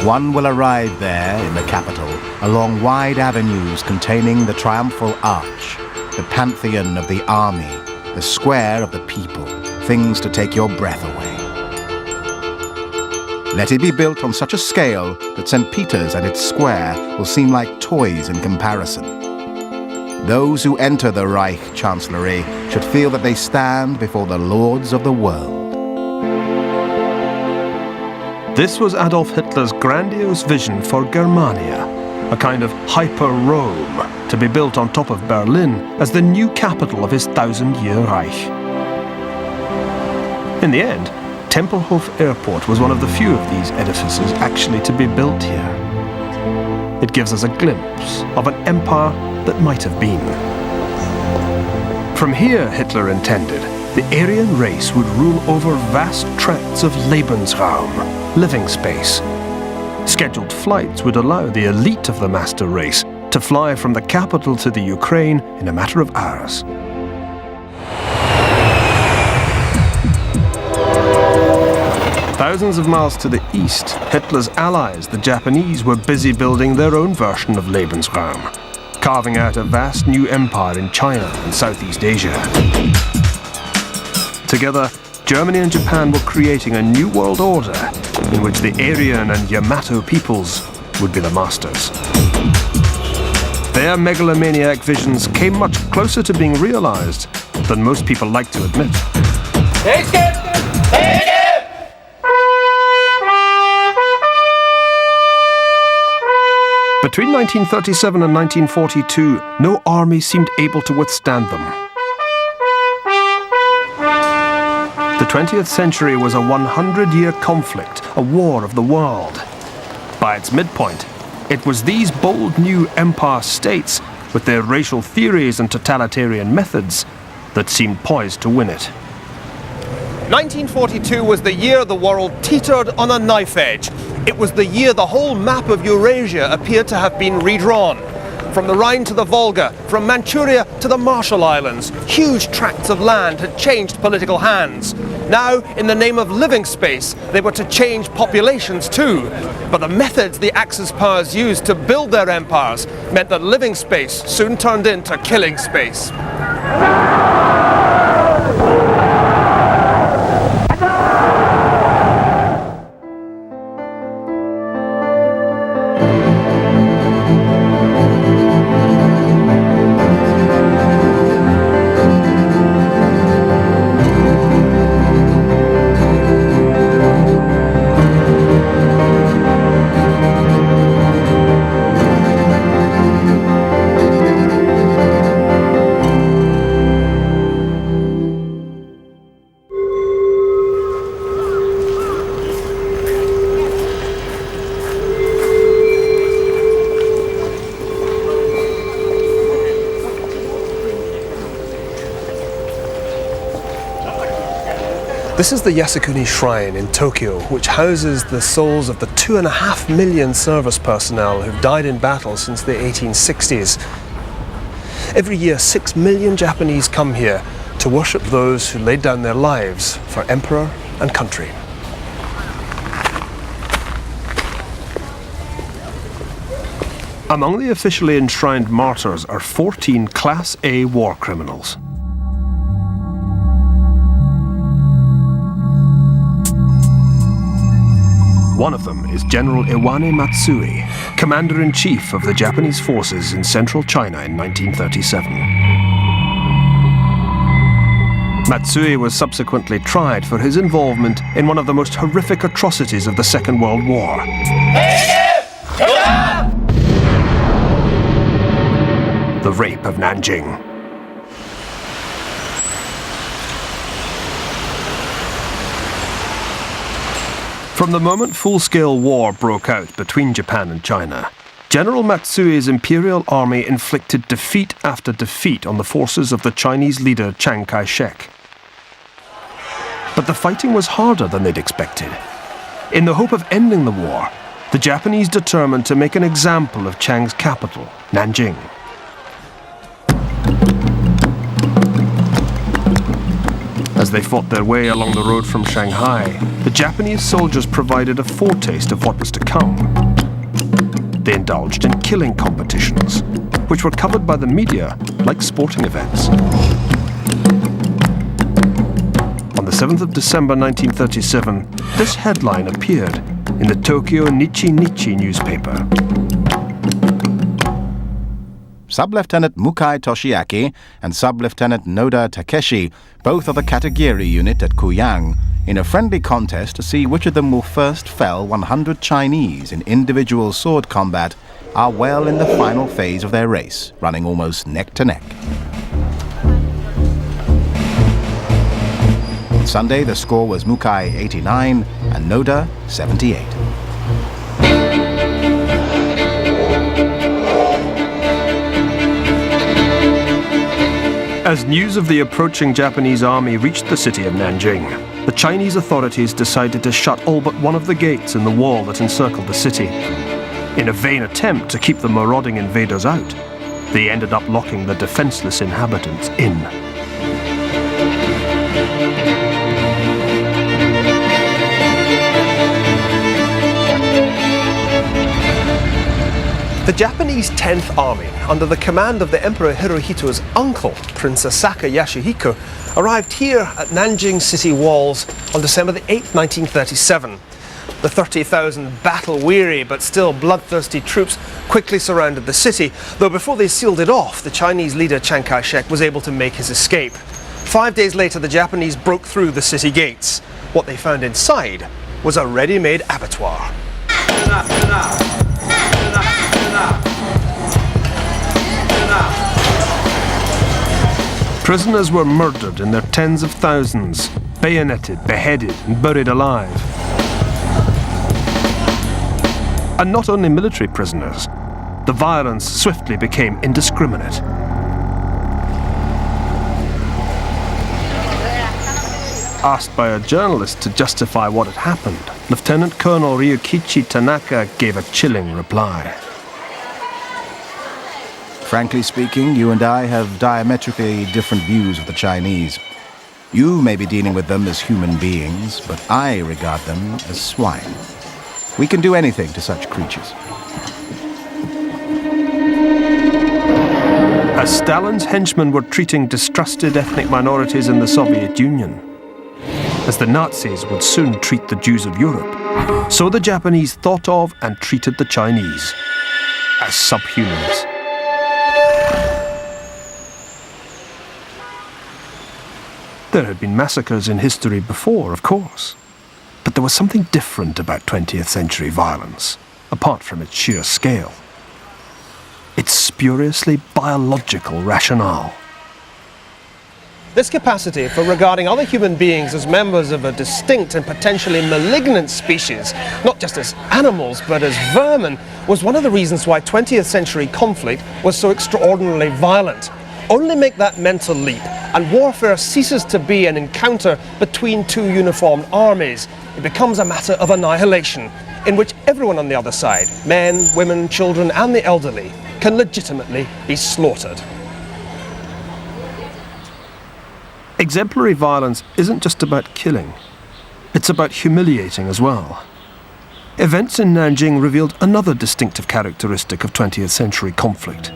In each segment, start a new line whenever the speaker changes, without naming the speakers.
One will arrive there in the capital, along wide avenues containing the triumphal arch, the pantheon of the army, the square of the people, things to take your breath away. Let it be built on such a scale that St. Peter's and its square will seem like toys in comparison. Those who enter the Reich Chancellery should feel that they stand before the lords of the world.
This was Adolf Hitler's grandiose vision for Germania, a kind of hyper-Rome to be built on top of Berlin as the new capital of his 1,000-year Reich. In the end, Tempelhof Airport was one of the few of these edifices actually to be built here. It gives us a glimpse of an empire that might have been. From here, Hitler intended, the Aryan race would rule over vast tracts of Lebansraum, living space. Scheduled flights would allow the elite of the master race to fly from the capital to the Ukraine in a matter of hours. Thousands of miles to the east, Hitler's allies, the Japanese, were busy building their own version of Lebensraum, carving out a vast new empire in China and Southeast Asia. Together, Germany and Japan were creating a new world order in which the Aryan and Yamato peoples would be the masters. Their megalomaniac visions came much closer to being realized than most people like to admit.
Take it! Take it!
Between 1937 and 1942, no army seemed able to withstand them. The 20th century was a 100-year conflict, a war of the world. By its midpoint, it was these bold new empire states, with their racial theories and totalitarian methods, that seemed poised to win it.
1942 was the year the world teetered on a knife edge. It was the year the whole map of Eurasia appeared to have been redrawn. From the Rhine to the Volga, from Manchuria to the Marshall Islands, huge tracts of land had changed political hands. Now, in the name of living space, they were to change populations too. But the methods the Axis powers used to build their empires meant that living space soon turned into killing space. This is the Yasukuni Shrine in Tokyo, which houses the souls of the 2.5 million service personnel who've died in battle since the 1860s. Every year, 6 million Japanese come here to worship those who laid down their lives for emperor and country. Among the officially enshrined martyrs are 14 Class A war criminals. One of them is General Iwane Matsui, Commander-in-Chief of the Japanese forces in central China in 1937. Matsui was subsequently tried for his involvement in one of the most horrific atrocities of the Second World War. The rape of Nanjing. From the moment full-scale war broke out between Japan and China, General Matsui's imperial army inflicted defeat after defeat on the forces of the Chinese leader Chiang Kai-shek. But the fighting was harder than they'd expected. In the hope of ending the war, the Japanese determined to make an example of Chiang's capital, Nanjing. As
they fought their way along the road from Shanghai, the Japanese soldiers provided a foretaste of what was to come. They indulged in killing competitions, which were covered by the media like sporting events. On the 7th of December 1937, this headline appeared in the Tokyo Nichi newspaper.
Sub-Lieutenant Mukai Toshiaki and Sub-Lieutenant Noda Takeshi, both of the Katagiri unit at Kuyang, in a friendly contest to see which of them will first fell 100 Chinese in individual sword combat, are well in the final phase of their race, running almost neck to neck. On Sunday, the score was Mukai 89 and Noda 78.
As news of the approaching Japanese army reached the city of Nanjing, the Chinese authorities decided to shut all but one of the gates in the wall that encircled the city. In a vain attempt to keep the marauding invaders out, they ended up locking the defenseless inhabitants in.
The Japanese 10th Army, under the command of the Emperor Hirohito's uncle, Prince Asaka Yasuhiko, arrived here at Nanjing city walls on December the 8th, 1937. The 30,000 battle-weary but still bloodthirsty troops quickly surrounded the city, though before they sealed it off, the Chinese leader Chiang Kai-shek was able to make his escape. 5 days later, the Japanese broke through the city gates. What they found inside was a ready-made abattoir.
Prisoners were murdered in their tens of thousands, bayoneted, beheaded, and buried alive. And not only military prisoners, the violence swiftly became indiscriminate. Asked by a journalist to justify what had happened, Lieutenant Colonel Ryukichi Tanaka gave a chilling reply.
Frankly speaking, you and I have diametrically different views of the Chinese. You may be dealing with them as human beings, but I regard them as swine. We can do anything to such creatures.
As Stalin's henchmen were treating distrusted ethnic minorities in the Soviet Union, as the Nazis would soon treat the Jews of Europe, so the Japanese thought of and treated the Chinese as subhumans. There had been massacres in history before, of course, but there was something different about 20th century violence, apart from its sheer scale. Its spuriously biological rationale.
This capacity for regarding other human beings as members of a distinct and potentially malignant species, not just as animals but as vermin, was one of the reasons why 20th century conflict was so extraordinarily violent. Only make that mental leap, and warfare ceases to be an encounter between two uniformed armies. It becomes a matter of annihilation, in which everyone on the other side, men, women, children, and the elderly, can legitimately be slaughtered.
Exemplary violence isn't just about killing, it's about humiliating as well. Events in Nanjing revealed another distinctive characteristic of 20th century conflict.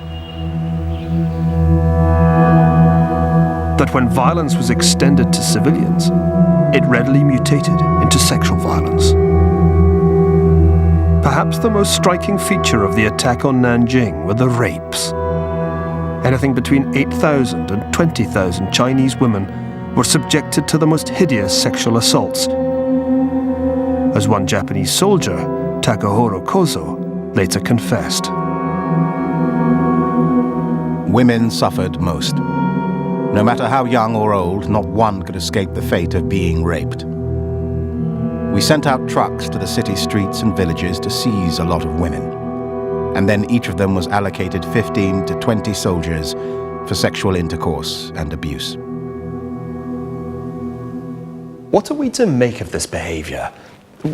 That when violence was extended to civilians, it readily mutated into sexual violence. Perhaps the most striking feature of the attack on Nanjing were the rapes. Anything between 8,000 and 20,000 Chinese women were subjected to the most hideous sexual assaults. As one Japanese soldier, Takahiro Kozo, later confessed.
Women suffered most. No matter how young or old, not one could escape the fate of being raped. We sent out trucks to the city streets and villages to seize a lot of women. And then each of them was allocated 15 to 20 soldiers for sexual intercourse and abuse.
What are we to make of this behavior?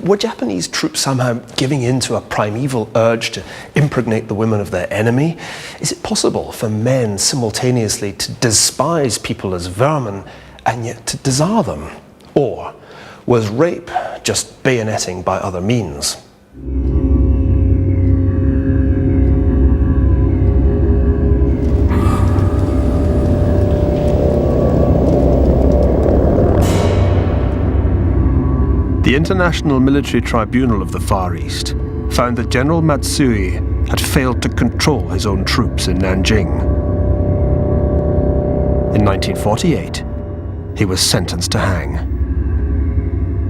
Were Japanese troops somehow giving in to a primeval urge to impregnate the women of their enemy? Is it possible for men simultaneously to despise people as vermin and yet to desire them? Or was rape just bayoneting by other means?
The International Military Tribunal of the Far East found that General Matsui had failed to control his own troops in Nanjing. In 1948, he was sentenced to hang.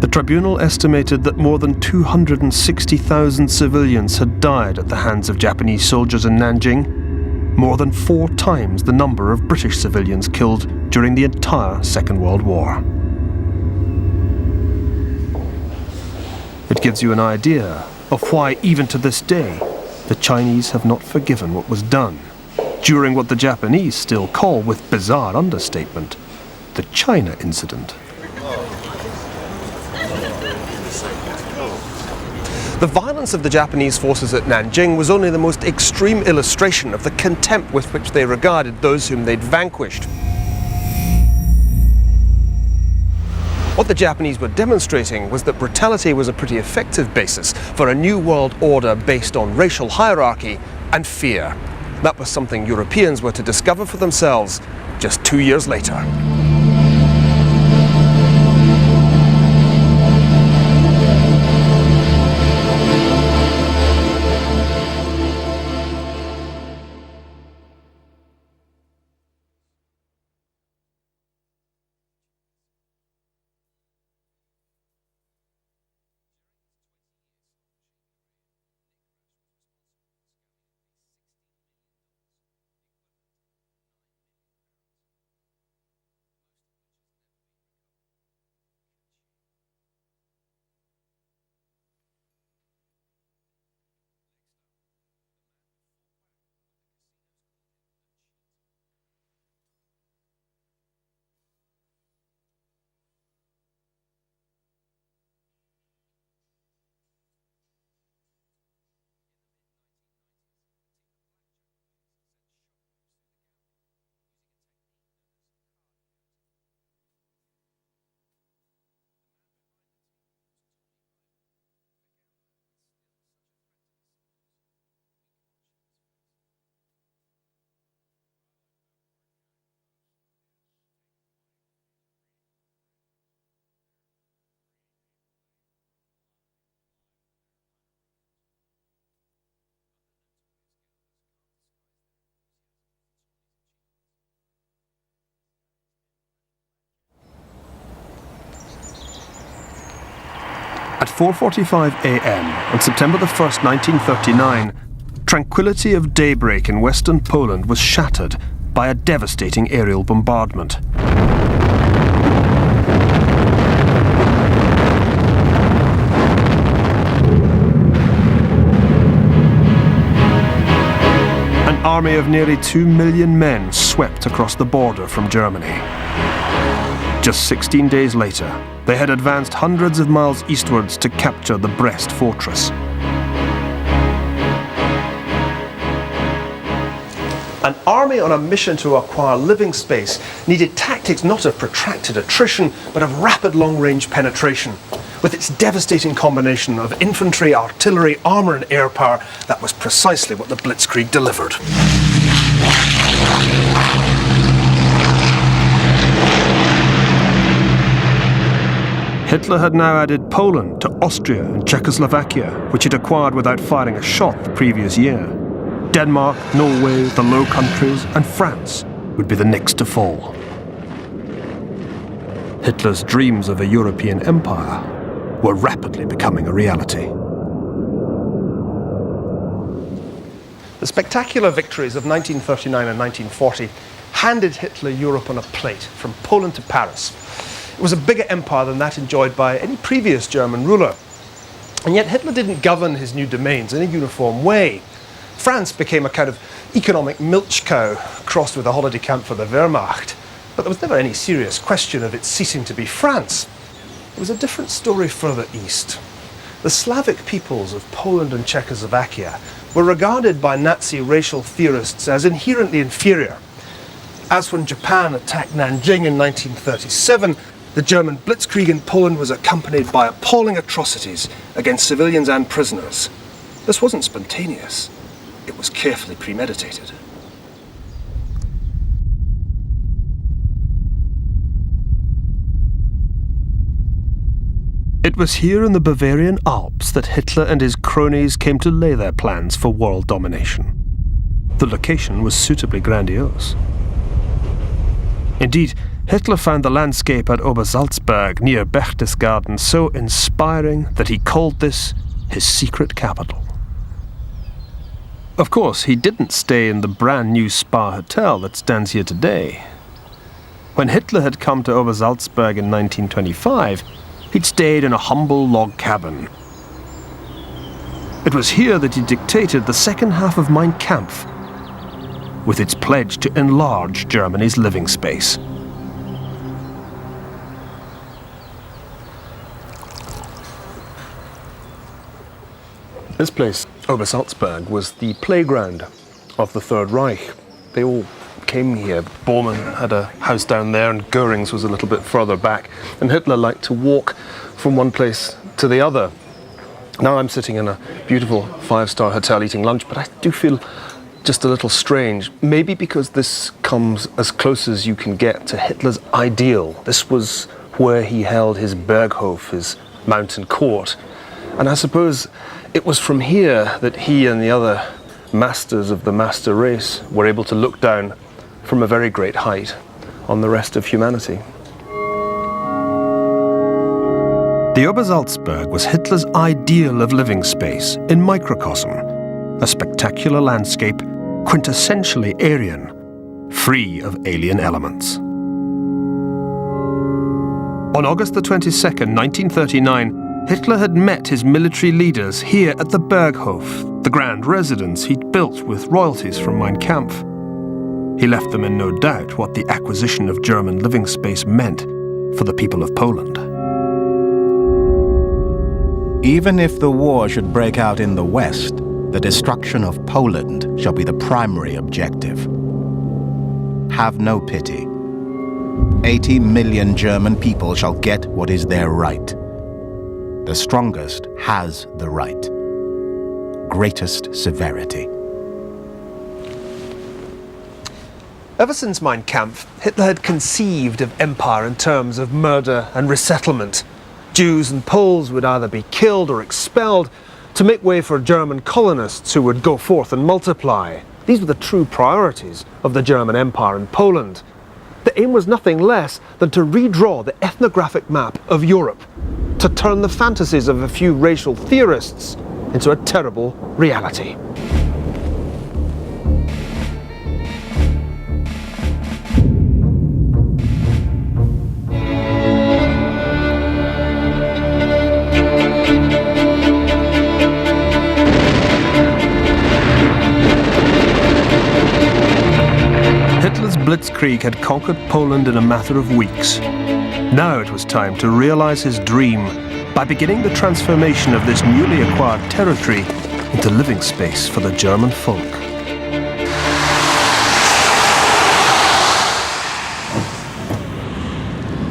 The tribunal estimated that more than 260,000 civilians had died at the hands of Japanese soldiers in Nanjing, more than 4 times the number of British civilians killed during the entire Second World War. It gives you an idea of why, even to this day, the Chinese have not forgiven what was done during what the Japanese still call, with bizarre understatement, the China incident.
The violence of the Japanese forces at Nanjing was only the most extreme illustration of the contempt with which they regarded those whom they'd vanquished. What the Japanese were demonstrating was that brutality was a pretty effective basis for a new world order based on racial hierarchy and fear. That was something Europeans were to discover for themselves just 2 years later.
At 4:45 a.m. on September the 1st, 1939, tranquility of daybreak in western Poland was shattered by a devastating aerial bombardment. An army of nearly 2 million men swept across the border from Germany. Just 16 days later, they had advanced hundreds of miles eastwards to capture the Brest fortress.
An army on a mission to acquire living space needed tactics not of protracted attrition, but of rapid long-range penetration. With its devastating combination of infantry, artillery, armour and air power, that was precisely what the Blitzkrieg delivered.
Hitler had now added Poland to Austria and Czechoslovakia, which he'd acquired without firing a shot the previous year. Denmark, Norway, the Low Countries, and France would be the next to fall. Hitler's dreams of a European empire were rapidly becoming a reality.
The spectacular victories of 1939 and 1940 handed Hitler Europe on a plate, from Poland to Paris. It was a bigger empire than that enjoyed by any previous German ruler. And yet Hitler didn't govern his new domains in a uniform way. France became a kind of economic milch cow, crossed with a holiday camp for the Wehrmacht. But there was never any serious question of its ceasing to be France. It was a different story further east. The Slavic peoples of Poland and Czechoslovakia were regarded by Nazi racial theorists as inherently inferior.
As when Japan attacked Nanjing in 1937, the German blitzkrieg in Poland was accompanied by appalling atrocities against civilians and prisoners. This wasn't spontaneous. It was carefully premeditated. It was here in the Bavarian Alps that Hitler and his cronies came to lay their plans for world domination. The location was suitably grandiose. Indeed, Hitler found the landscape at Obersalzberg near Berchtesgaden so inspiring that he called this his secret capital. Of course, he didn't stay in the brand new Spa Hotel that stands here today. When Hitler had come to Obersalzberg in 1925, he'd stayed in a humble log cabin. It was here that he dictated the second half of Mein Kampf, with its pledge to enlarge Germany's living space. This place, Obersalzberg, was the playground of the Third Reich. They all came here. Bormann had a house down there and Goering's was a little bit further back. And Hitler liked to walk from one place to the other. Now I'm sitting in a beautiful five-star hotel eating lunch, but I do feel just a little strange. Maybe because this comes as close as you can get to Hitler's ideal. This was where he held his Berghof, his mountain court. And I suppose it was from here that he and the other masters of the master race were able to look down from a very great height on the rest of humanity. The Obersalzberg was Hitler's ideal of living space in microcosm, a spectacular landscape quintessentially Aryan, free of alien elements. On August the 22nd, 1939, Hitler had met his military leaders here at the Berghof, the grand residence he'd built with royalties from Mein Kampf. He left them in no doubt what the acquisition of German living space meant for the people of Poland.
Even if the war should break out in the West, the destruction of Poland shall be the primary objective. Have no pity. 80 million German people shall get what is their right. The strongest has the right. Greatest severity.
Ever since Mein Kampf, Hitler had conceived of empire in terms of murder and resettlement. Jews and Poles would either be killed or expelled to make way for German colonists who would go forth and multiply. These were the true priorities of the German Empire in Poland. The aim was nothing less than to redraw the ethnographic map of Europe, to turn the fantasies of a few racial theorists into a terrible reality.
Hitler's blitzkrieg had conquered Poland in a matter of weeks. Now it was time to realize his dream by beginning the transformation of this newly acquired territory into living space for the German folk.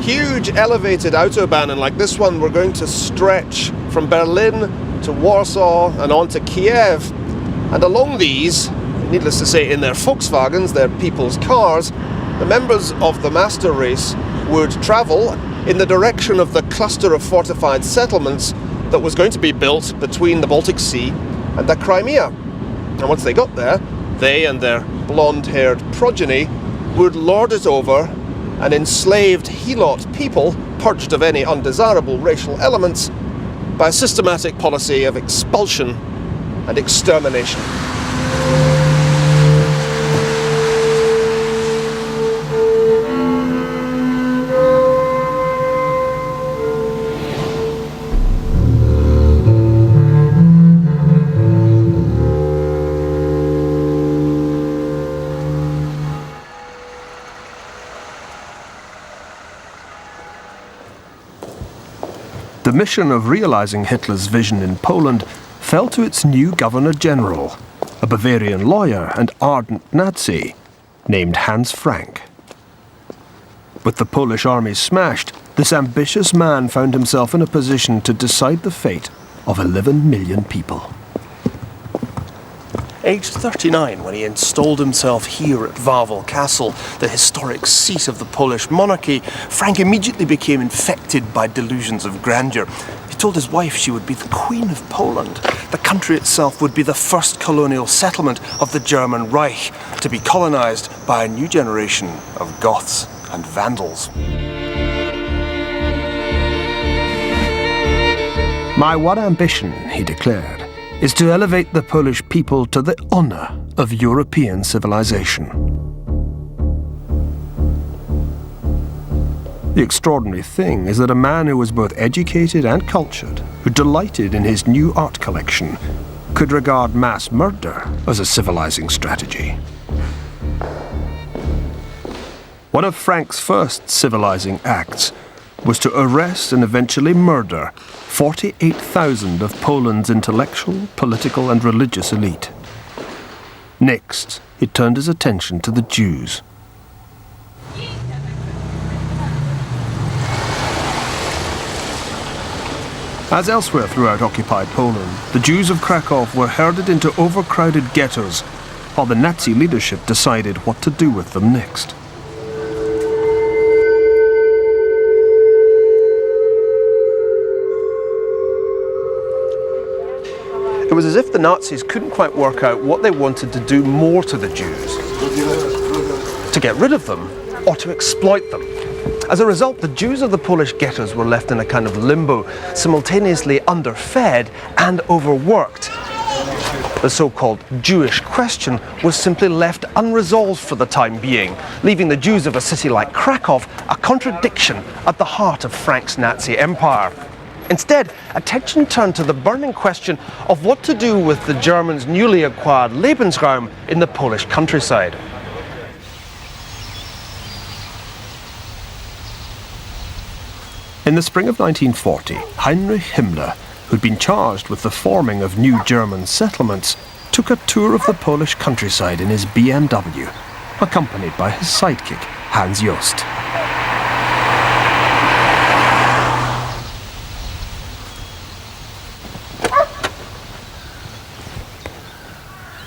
Huge elevated autobahnen like this one were going to stretch from Berlin to Warsaw and on to Kiev. And along these, needless to say in their Volkswagens, their people's cars, the members of the master race would travel in the direction of the cluster of fortified settlements that was going to be built between the Baltic Sea and the Crimea. And once they got there, they and their blonde-haired progeny would lord it over an enslaved Helot people, purged of any undesirable racial elements, by a systematic policy of expulsion and extermination.
The mission of realizing Hitler's vision in Poland fell to its new Governor-General, a Bavarian lawyer and ardent Nazi, named Hans Frank. With the Polish army smashed, this ambitious man found himself in a position to decide the fate of 11 million people.
Aged 39 when he installed himself here at Wawel Castle, the historic seat of the Polish monarchy, Frank immediately became infected by delusions of grandeur. He told his wife she would be the Queen of Poland. The country itself would be the first colonial settlement of the German Reich, to be colonized by a new generation of Goths and Vandals.
My one ambition, he declared, is to elevate the Polish people to the honor of European civilization. The extraordinary thing is that a man who was both educated and cultured, who delighted in his new art collection, could regard mass murder as a civilizing strategy. One of Frank's first civilizing acts was to arrest and eventually murder 48,000 of Poland's intellectual, political and religious elite. Next, he turned his attention to the Jews. As elsewhere throughout occupied Poland, the Jews of Krakow were herded into overcrowded ghettos, while the Nazi leadership decided what to do with them next.
It was as if the Nazis couldn't quite work out what they wanted to do more to the Jews. To get rid of them, or to exploit them. As a result, the Jews of the Polish ghettos were left in a kind of limbo, simultaneously underfed and overworked. The so-called Jewish question was simply left unresolved for the time being, leaving the Jews of a city like Krakow a contradiction at the heart of Frank's Nazi empire. Instead, attention turned to the burning question of what to do with the Germans' newly acquired Lebansraum in the Polish countryside.
In the spring of 1940, Heinrich Himmler, who'd been charged with the forming of new German settlements, took a tour of the Polish countryside in his BMW, accompanied by his sidekick, Hans Jost.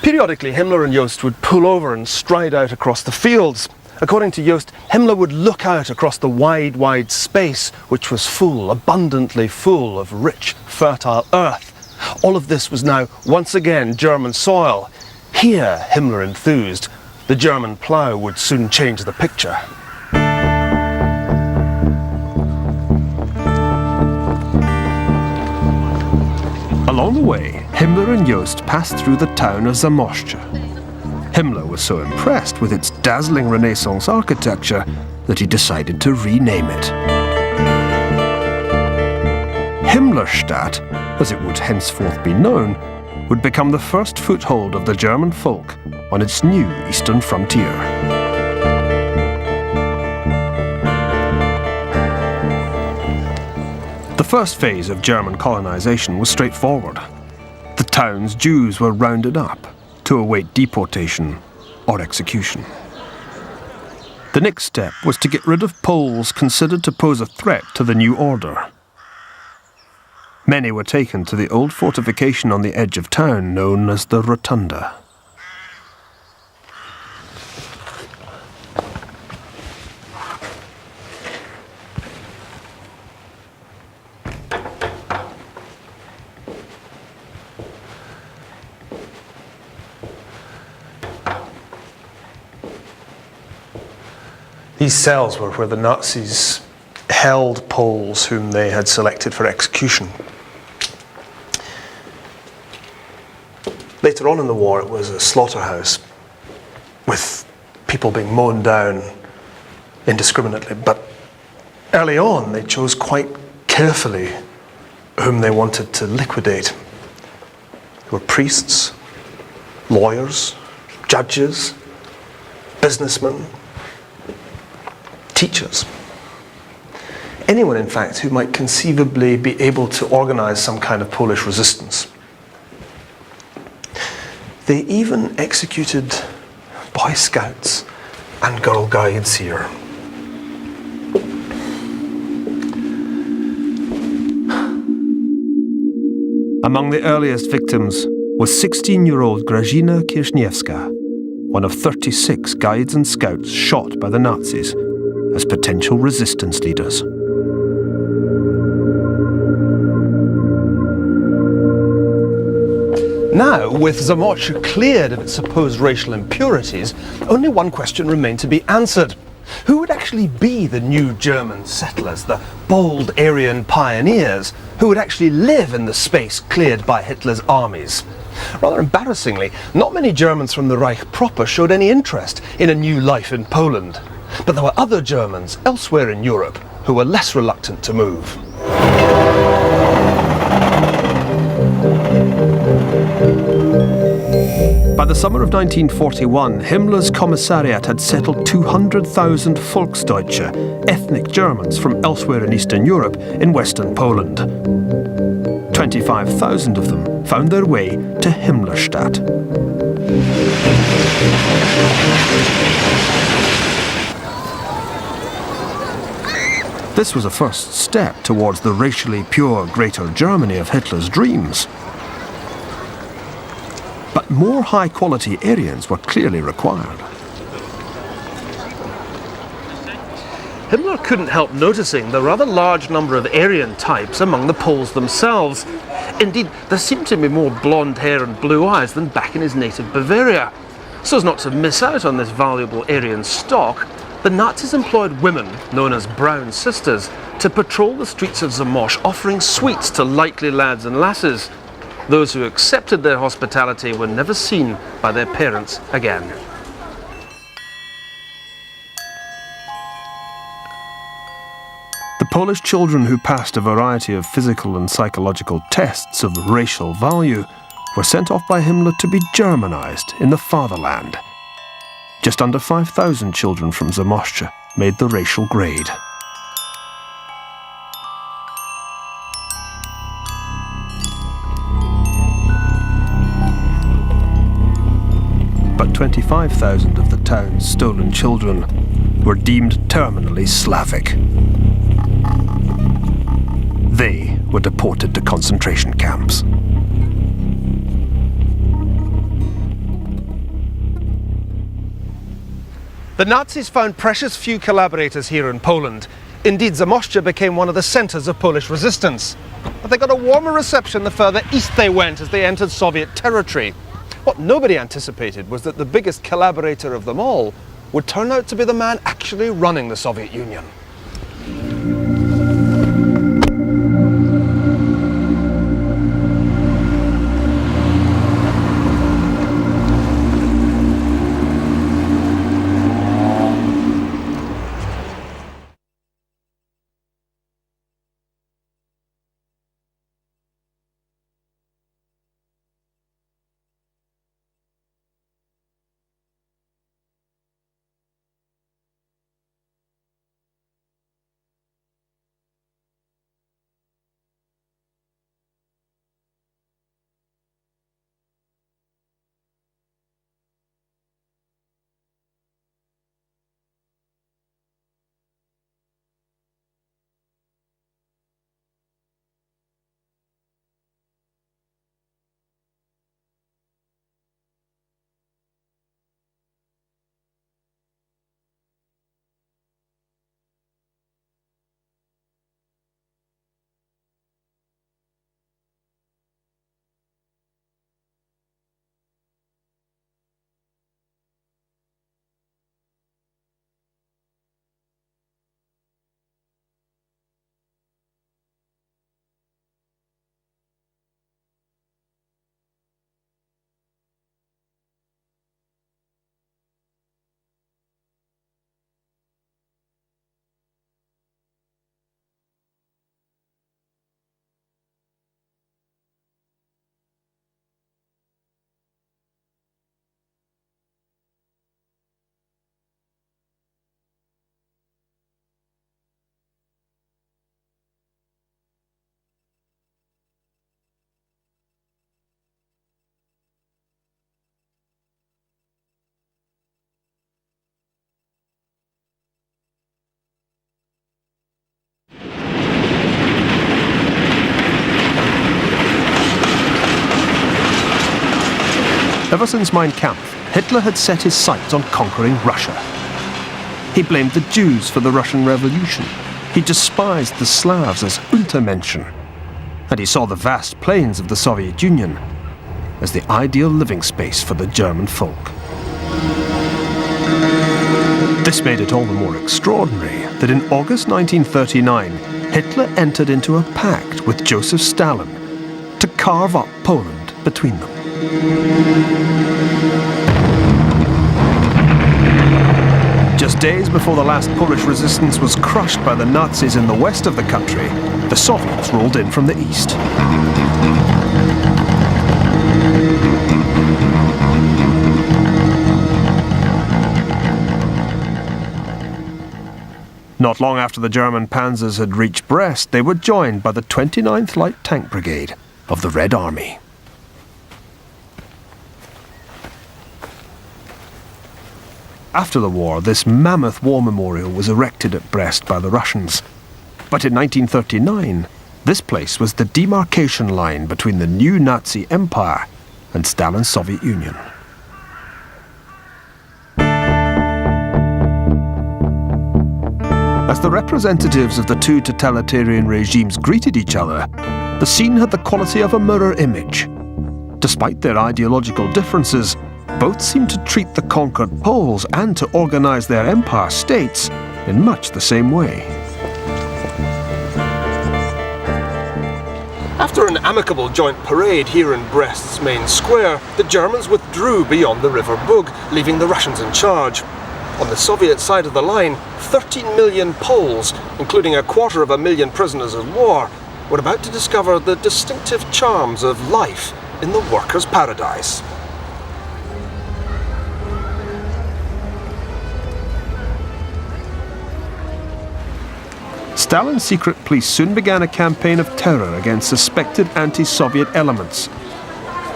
Periodically, Himmler and Jost would pull over and stride out across the fields. According to Jost, Himmler would look out across the wide space, which was full, abundantly full of rich, fertile earth. All of this was now, once again, German soil. Here, Himmler enthused, the German plough would soon change the picture.
Along the way, Himmler and Jost passed through the town of Zamościa. Himmler was so impressed with its dazzling Renaissance architecture that he decided to rename it. Himmlerstadt, as it would henceforth be known, would become the first foothold of the German folk on its new eastern frontier. The first phase of German colonization was straightforward. The town's Jews were rounded up to await deportation or execution. The next step was to get rid of Poles considered to pose a threat to the new order. Many were taken to the old fortification on the edge of town known as the Rotunda.
These cells were where the Nazis held Poles whom they had selected for execution. Later on in the war, it was a slaughterhouse with people being mown down indiscriminately. But early on, they chose quite carefully whom they wanted to liquidate. There were priests, lawyers, judges, businessmen, teachers. Anyone, in fact, who might conceivably be able to organize some kind of Polish resistance. They even executed Boy Scouts
and girl guides here. Among the earliest victims was 16-year-old Grażyna Kieśniewska, one of 36 guides and scouts shot by the Nazis as potential resistance leaders.
Now, with Zamość cleared of its supposed racial impurities, only one question remained to be answered. Who would actually be the new German settlers, the bold Aryan pioneers, who would actually live in the space cleared by Hitler's armies? Rather embarrassingly, not many Germans from the Reich proper showed any interest in a new life in Poland. But there were other Germans elsewhere in Europe who were less reluctant to move.
By the summer of 1941, Himmler's commissariat had settled 200,000 Volksdeutsche, ethnic Germans from elsewhere in Eastern Europe, in Western Poland. 25,000 of them found their way to Himmlerstadt. This was a first step towards the racially pure Greater Germany of Hitler's dreams. But more high-quality Aryans were clearly required.
Himmler couldn't help noticing the rather large number of Aryan types among the Poles themselves. Indeed, there seemed to be more blonde hair and blue eyes than back in his native Bavaria. So as not to miss out on this valuable Aryan stock, the Nazis employed women, known as Brown Sisters, to patrol the streets of Zamość, offering sweets to likely lads and lasses. Those who accepted their hospitality were never seen by their parents again.
The Polish children who passed a variety of physical and psychological tests of racial value were sent off by Himmler to be Germanized in the fatherland. Just under 5,000 children from Zamość made the racial grade. But 25,000 of the town's stolen children were deemed terminally Slavic. They were deported to concentration camps.
The Nazis found precious few collaborators here in Poland. Indeed, Zamość became one of the centres of Polish resistance. But they got a warmer reception the further east they went as they entered Soviet territory. What nobody anticipated was that the biggest collaborator of them all would turn out to be the man actually running the Soviet Union.
Ever since Mein Kampf, Hitler had set his sights on conquering Russia. He blamed the Jews for the Russian Revolution. He despised the Slavs as Untermenschen. And he saw the vast plains of the Soviet Union as the ideal living space for the German folk. This made it all the more extraordinary that in August 1939, Hitler entered into a pact with Joseph Stalin to carve up Poland between them. Just days before the last Polish resistance was crushed by the Nazis in the west of the country, the Soviets rolled in from the east. Not long after the German panzers had reached Brest, they were joined by the 29th Light Tank Brigade of the Red Army. After the war, this mammoth war memorial was erected at Brest by the Russians. But in 1939, this place was the demarcation line between the new Nazi Empire and Stalin's Soviet Union. As the representatives of the two totalitarian regimes greeted each other, the scene had the quality of a mirror image. Despite their ideological differences, both seemed to treat the conquered Poles and to organize their empire states in much the same way.
After an amicable joint parade here in Brest's main square, the Germans withdrew beyond the River Bug, leaving the Russians in charge. On the Soviet side of the line, 13 million Poles, including 250,000 prisoners of war, were about to discover the distinctive charms of life in the workers' paradise.
Stalin's secret police soon began a campaign of terror against suspected anti-Soviet elements.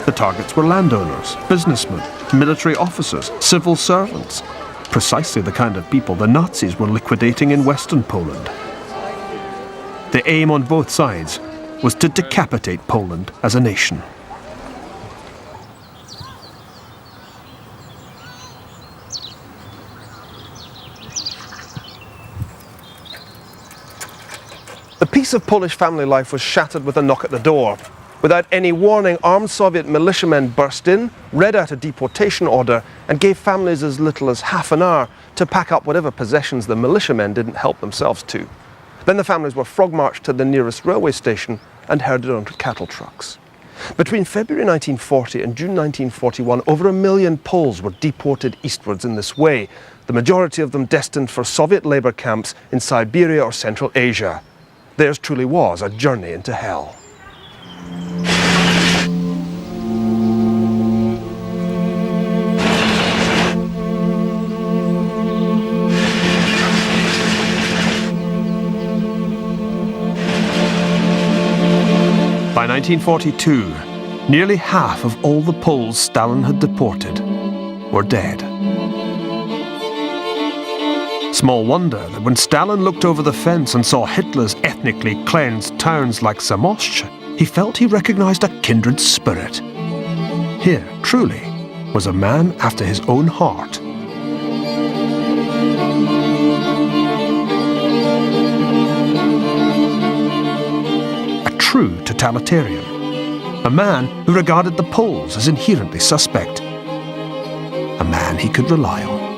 The targets were landowners, businessmen, military officers, civil servants, precisely the kind of people the Nazis were liquidating in Western Poland. The aim on both sides was to decapitate Poland as a nation.
The peace of Polish family life was shattered with a knock at the door. Without any warning, armed Soviet militiamen burst in, read out a deportation order, and gave families as little as half an hour to pack up whatever possessions the militiamen didn't help themselves to. Then the families were frog-marched to the nearest railway station and herded onto cattle trucks. Between February 1940 and June 1941, over 1 million Poles were deported eastwards in this way, the majority of them destined for Soviet labor camps in Siberia or Central Asia. Theirs truly was a journey into hell.
By 1942, nearly half of all the Poles Stalin had deported were dead. Small wonder that when Stalin looked over the fence and saw Hitler's ethnically cleansed towns like Zamość, he felt he recognized a kindred spirit. Here, truly, was a man after his own heart. A true totalitarian. A man who regarded the Poles as inherently suspect. A man he could rely on.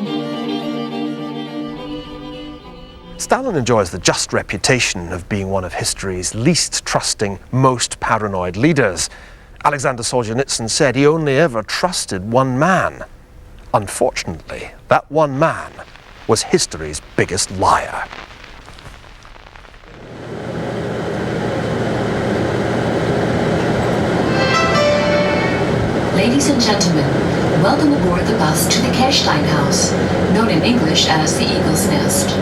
Stalin enjoys the just reputation of being one of history's least trusting, most paranoid leaders. Alexander Solzhenitsyn said he only ever trusted one man. Unfortunately, that one man was history's biggest liar.
Ladies and gentlemen, welcome aboard the bus to the Kerstein House, known in English as the Eagle's Nest.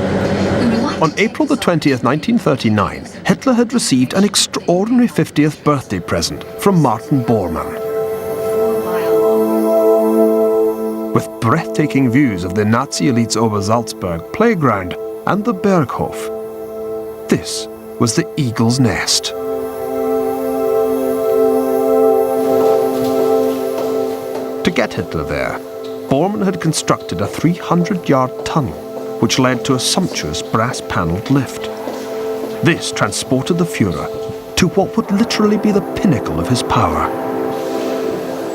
On April the 20th, 1939, Hitler had received an extraordinary 50th birthday present from Martin Bormann. With breathtaking views of the Nazi elite's Obersalzberg playground and the Berghof, this was the Eagle's Nest. To get Hitler there, Bormann had constructed a 300-yard tunnel which led to a sumptuous brass-panelled lift. This transported the Führer to what would literally be the pinnacle of his power.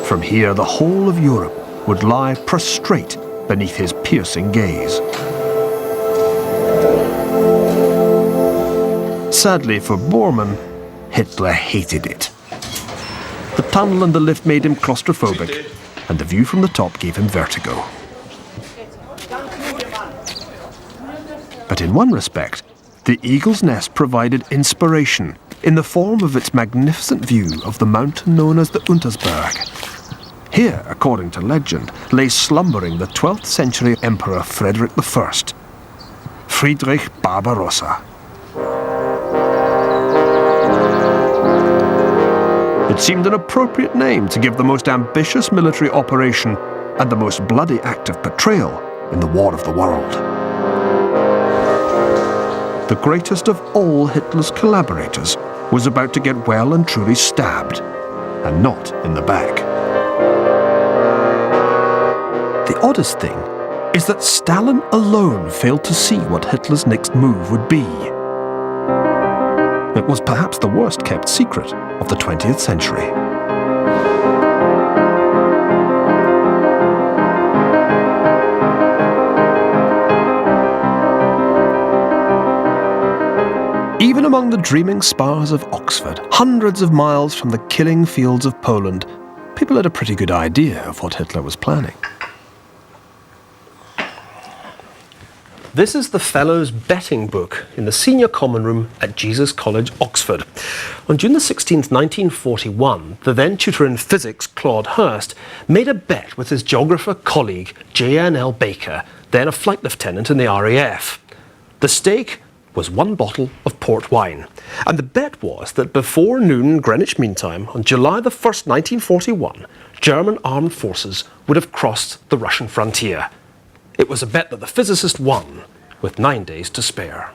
From here, the whole of Europe would lie prostrate beneath his piercing gaze. Sadly for Bormann, Hitler hated it. The tunnel and the lift made him claustrophobic, and the view from the top gave him vertigo. But in one respect, the Eagle's Nest provided inspiration in the form of its magnificent view of the mountain known as the Untersberg. Here, according to legend, lay slumbering the 12th century Emperor Frederick I, Friedrich Barbarossa. It seemed an appropriate name to give the most ambitious military operation and the most bloody act of betrayal in the War of the World. The greatest of all Hitler's collaborators was about to get well and truly stabbed, and not in the back. The oddest thing is that Stalin alone failed to see what Hitler's next move would be. It was perhaps the worst-kept secret of the 20th century. Even among the dreaming spars of Oxford, hundreds of miles from the killing fields of Poland, people had a pretty good idea of what Hitler was planning. This is the Fellows' betting book in the senior common room at Jesus College, Oxford. On June the 16th, 1941, the then tutor in physics, Claude Hurst, made a bet with his geographer colleague, J.N.L. Baker, then a flight lieutenant in the RAF. The stake was 1 bottle of port wine, and the bet was that before noon Greenwich Mean Time, on July the 1st, 1941, German armed forces would have crossed the Russian frontier. It was a bet that the physicist won, with 9 days to spare.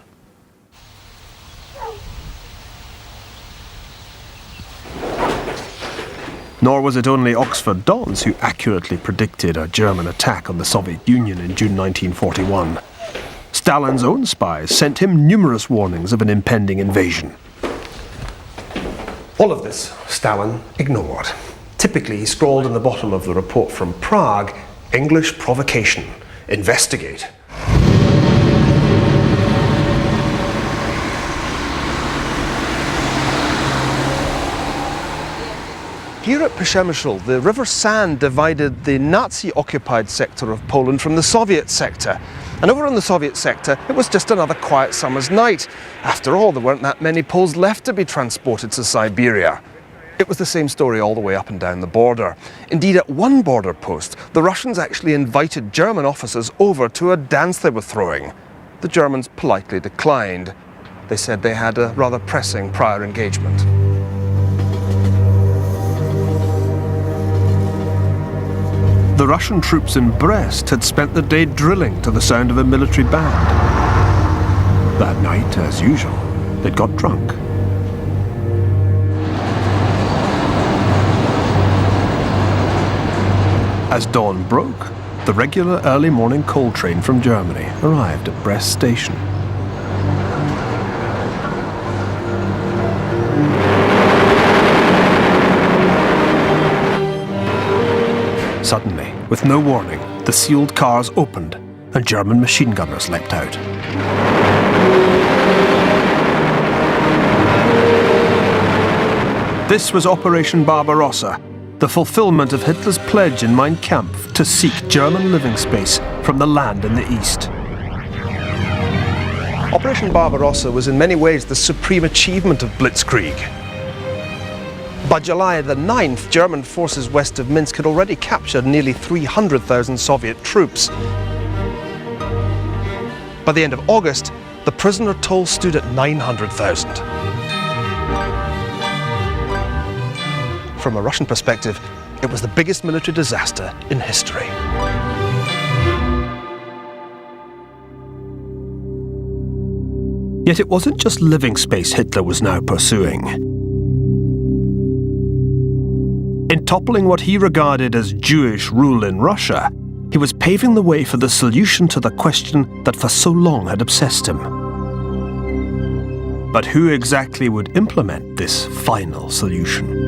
Nor was it only Oxford Dons who accurately predicted a German attack on the Soviet Union in June 1941. Stalin's own spies sent him numerous warnings of an impending invasion. All of this Stalin ignored. Typically, he scrawled in the bottom of the report from Prague, "English provocation. Investigate." Here at Przemysl, the River San divided the Nazi-occupied sector of Poland from the Soviet sector. And over in the Soviet sector, it was just another quiet summer's night. After all, there weren't that many Poles left to be transported to Siberia. It was the same story all the way up and down the border. Indeed, at one border post, the Russians actually invited German officers over to a dance they were throwing. The Germans politely declined. They said they had a rather pressing prior engagement. The Russian troops in Brest had spent the day drilling to the sound of a military band. That night, as usual, they'd got drunk. As dawn broke, the regular early morning coal train from Germany arrived at Brest station. Suddenly, with no warning, the sealed cars opened and German machine gunners leapt out. This was Operation Barbarossa, the fulfillment of Hitler's pledge in Mein Kampf to seek German living space from the land in the east. Operation Barbarossa was in many ways the supreme achievement of Blitzkrieg. By July the 9th, German forces west of Minsk had already captured nearly 300,000 Soviet troops. By the end of August, the prisoner toll stood at 900,000. From a Russian perspective, it was the biggest military disaster in history. Yet it wasn't just living space Hitler was now pursuing. In toppling what he regarded as Jewish rule in Russia, he was paving the way for the solution to the question that for so long had obsessed him. But who exactly would implement this final solution?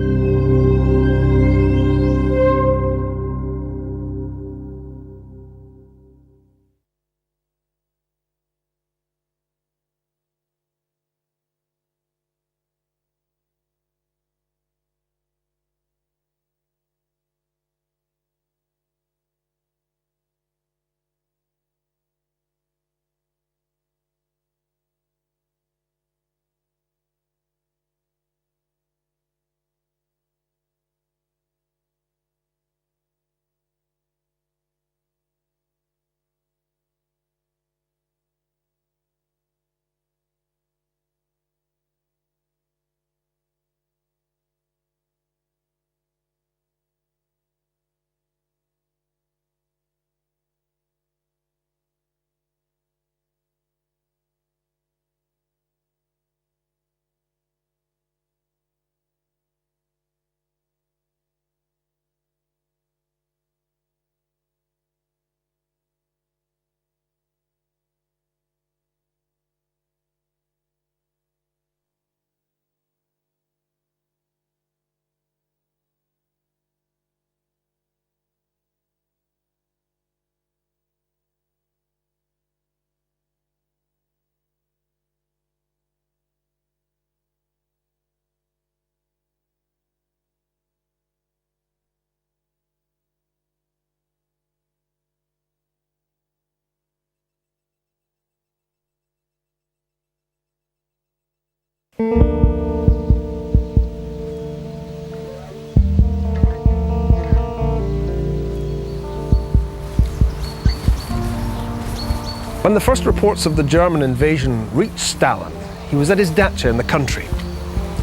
When the first reports of the German invasion reached Stalin, he was at his dacha in the country.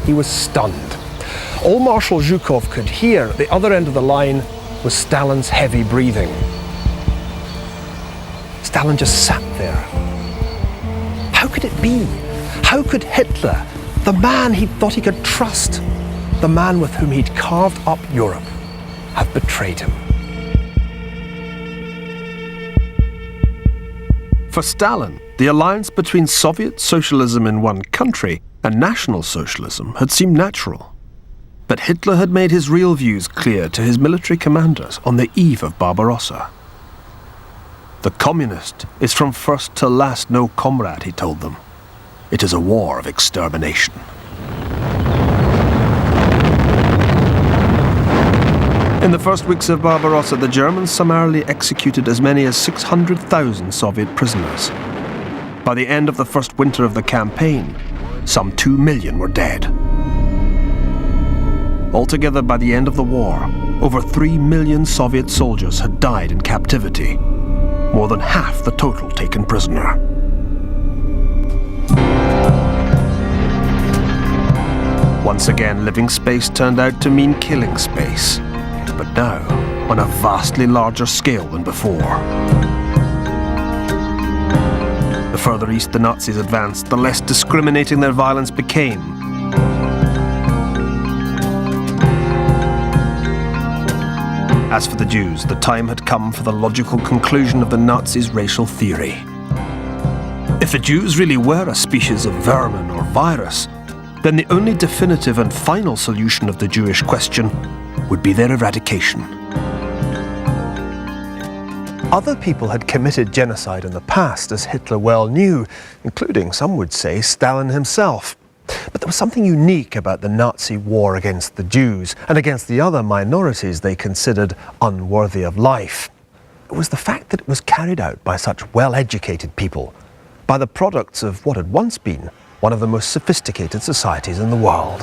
He was stunned. All Marshal Zhukov could hear at the other end of the line was Stalin's heavy breathing. Stalin just sat there. How could it be? How could Hitler, the man he thought he could trust, the man with whom he'd carved up Europe, have betrayed him?
For Stalin, the alliance between Soviet socialism in one country and National Socialism had seemed natural. But Hitler had made his real views clear to his military commanders on the eve of Barbarossa. The communist is from first to last no comrade, he told them. It is a war of extermination. In the first weeks of Barbarossa, the Germans summarily executed as many as 600,000 Soviet prisoners. By the end of the first winter of the campaign, some 2 million were dead. Altogether, by the end of the war, over 3 million Soviet soldiers had died in captivity, more than half the total taken prisoner. Once again, living space turned out to mean killing space, but now on a vastly larger scale than before. The further east the Nazis advanced, the less discriminating their violence became. As for the Jews, the time had come for the logical conclusion of the Nazis' racial theory. If the Jews really were a species of vermin or virus, then the only definitive and final solution of the Jewish question would be their eradication.
Other people had committed genocide in the past, as Hitler well knew, including, some would say, Stalin himself. But there was something unique about the Nazi war against the Jews and against the other minorities they considered unworthy of life. It was the fact that it was carried out by such well-educated people, by the products of what had once been one of the most sophisticated societies in the world.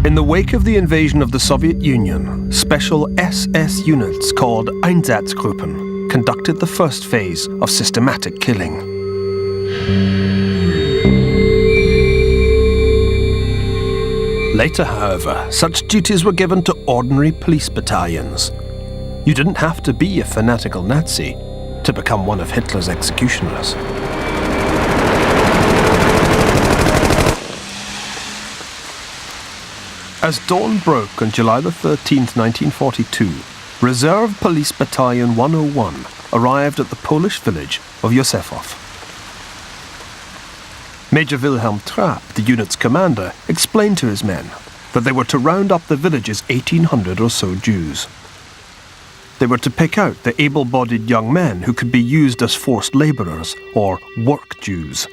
In the wake of the invasion of the Soviet Union, special SS units called Einsatzgruppen conducted the first phase of systematic killing. Later, however, such duties were given to ordinary police battalions. You didn't have to be a fanatical Nazi to become one of Hitler's executioners. As dawn broke on July the 13th, 1942, Reserve Police Battalion 101 arrived at the Polish village of Józefów. Major Wilhelm Trapp, the unit's commander, explained to his men that they were to round up the village's 1,800 or so Jews. They were to pick out the able-bodied young men who could be used as forced labourers or work Jews.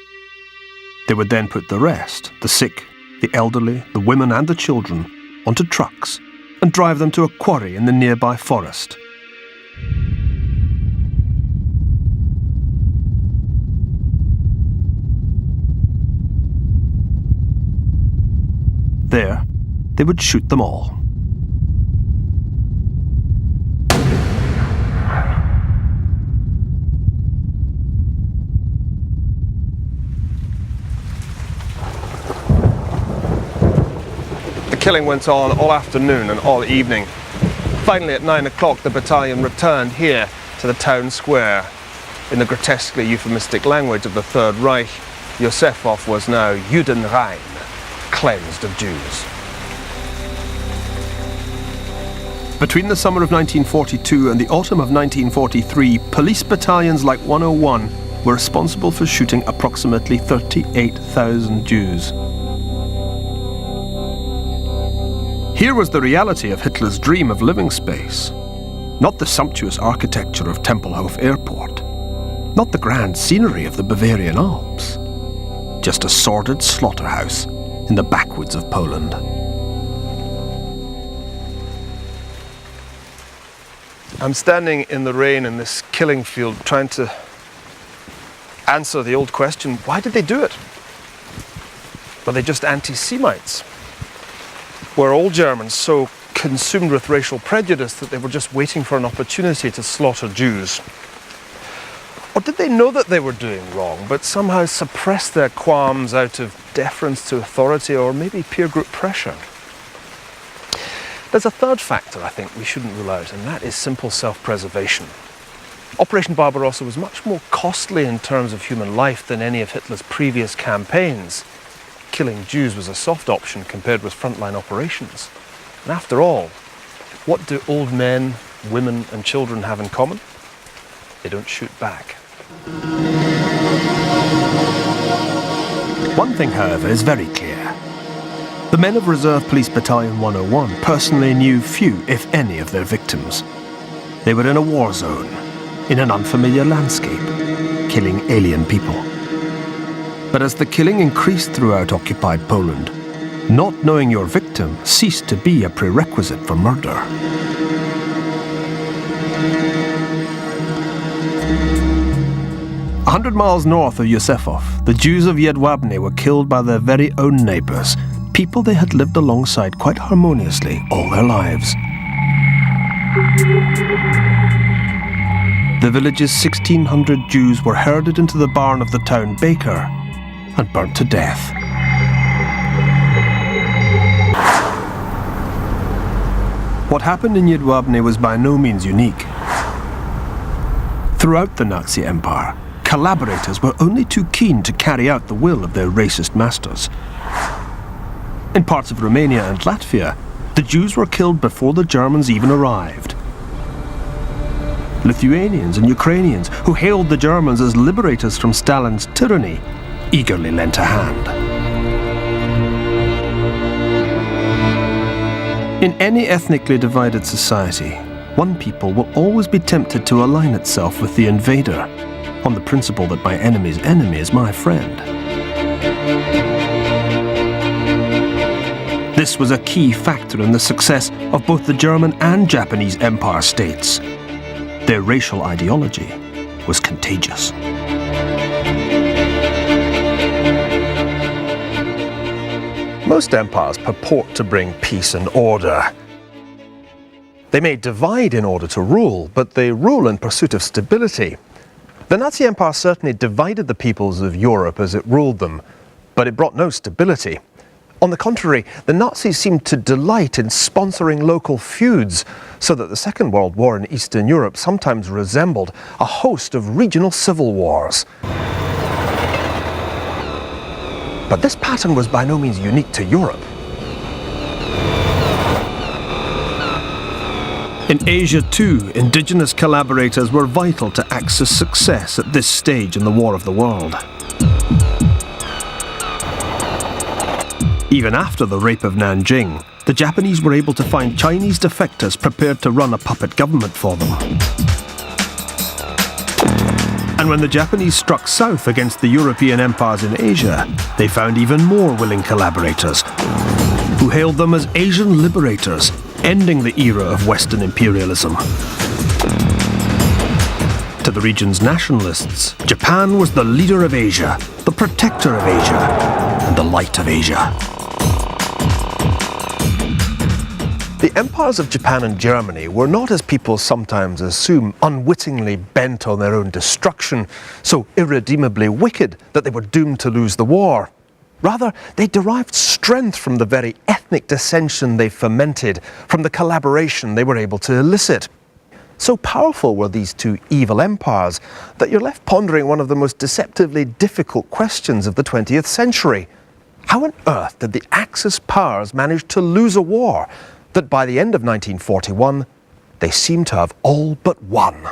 They would then put the rest, the sick, the elderly, the women and the children, onto trucks and drive them to a quarry in the nearby forest. There, they would shoot them all.
The killing went on all afternoon and all evening. Finally, at 9 o'clock, the battalion returned here to the town square. In the grotesquely euphemistic language of the Third Reich, Józefów was now Judenrein, cleansed of Jews.
Between the summer of 1942 and the autumn of 1943, police battalions like 101 were responsible for shooting approximately 38,000 Jews. Here was the reality of Hitler's dream of living space. Not the sumptuous architecture of Tempelhof Airport. Not the grand scenery of the Bavarian Alps. Just a sordid slaughterhouse in the backwoods of Poland.
I'm standing in the rain in this killing field trying to answer the old question, why did they do it? Were they just anti-Semites? Were all Germans so consumed with racial prejudice that they were just waiting for an opportunity to slaughter Jews? Or did they know that they were doing wrong, but somehow suppress their qualms out of deference to authority or maybe peer group pressure? There's a third factor I think we shouldn't rule out, and that is simple self-preservation. Operation Barbarossa was much more costly in terms of human life than any of Hitler's previous campaigns. Killing Jews was a soft option compared with frontline operations. And after all, what do old men, women and children have in common? They don't shoot back.
One thing, however, is very clear. The men of Reserve Police Battalion 101 personally knew few, if any, of their victims. They were in a war zone, in an unfamiliar landscape, killing alien people. But as the killing increased throughout occupied Poland, not knowing your victim ceased to be a prerequisite for murder. A 100 miles north of Józefów, the Jews of Jedwabne were killed by their very own neighbours, people they had lived alongside quite harmoniously all their lives. The village's 1,600 Jews were herded into the barn of the town baker and burnt to death. What happened in Jedwabne was by no means unique. Throughout the Nazi Empire, collaborators were only too keen to carry out the will of their racist masters. In parts of Romania and Latvia, the Jews were killed before the Germans even arrived. Lithuanians and Ukrainians, who hailed the Germans as liberators from Stalin's tyranny, eagerly lent a hand. In any ethnically divided society, one people will always be tempted to align itself with the invader, on the principle that my enemy's enemy is my friend. This was a key factor in the success of both the German and Japanese empire states. Their racial ideology was contagious.
Most empires purport to bring peace and order. They may divide in order to rule, but they rule in pursuit of stability. The Nazi Empire certainly divided the peoples of Europe as it ruled them, but it brought no stability. On the contrary, the Nazis seemed to delight in sponsoring local feuds, so that the Second World War in Eastern Europe sometimes resembled a host of regional civil wars. But this pattern was by no means unique to Europe.
In Asia too, indigenous collaborators were vital to Axis success at this stage in the War of the World. Even after the rape of Nanjing, the Japanese were able to find Chinese defectors prepared to run a puppet government for them. And when the Japanese struck south against the European empires in Asia, they found even more willing collaborators, who hailed them as Asian liberators, ending the era of Western imperialism. To the region's nationalists, Japan was the leader of Asia, the protector of Asia, and the light of Asia.
The empires of Japan and Germany were not, as people sometimes assume, unwittingly bent on their own destruction, so irredeemably wicked that they were doomed to lose the war. Rather, they derived strength from the very ethnic dissension they fomented, from the collaboration they were able to elicit. So powerful were these two evil empires that you're left pondering one of the most deceptively difficult questions of the 20th century. How on earth did the Axis powers manage to lose a war that by the end of 1941, they seemed to have all but won?